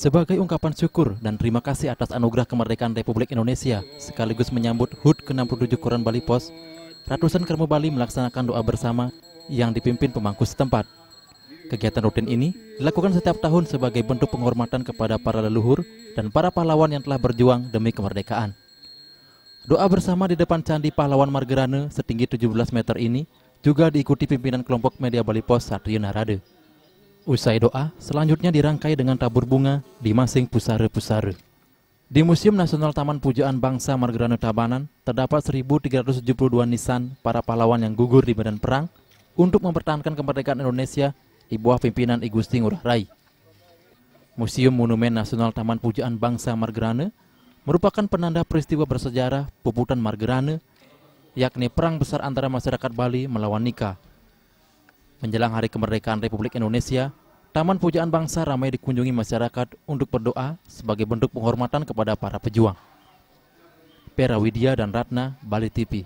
Sebagai ungkapan syukur dan terima kasih atas anugerah kemerdekaan Republik Indonesia, sekaligus menyambut HUT ke-67 Koran Bali Pos, ratusan Kerma Bali melaksanakan doa bersama yang dipimpin pemangku setempat. Kegiatan rutin ini dilakukan setiap tahun sebagai bentuk penghormatan kepada para leluhur dan para pahlawan yang telah berjuang demi kemerdekaan. Doa bersama di depan Candi Pahlawan Margerane setinggi 17 meter ini juga diikuti pimpinan kelompok media Bali Pos Satrio Narade. Usai doa, selanjutnya dirangkai dengan tabur bunga di masing pusara-pusara. Di Museum Nasional Taman Pujaan Bangsa Margerane Tabanan, terdapat 1.372 nisan para pahlawan yang gugur di medan perang untuk mempertahankan kemerdekaan Indonesia di bawah pimpinan I Gusti Ngurah Rai. Museum Monumen Nasional Taman Pujaan Bangsa Margerane merupakan penanda peristiwa bersejarah Puputan Margerane, yakni perang besar antara masyarakat Bali melawan Nika. Menjelang Hari Kemerdekaan Republik Indonesia, Taman Pujaan Bangsa ramai dikunjungi masyarakat untuk berdoa sebagai bentuk penghormatan kepada para pejuang. Pera Widya dan Ratna, Bali TV.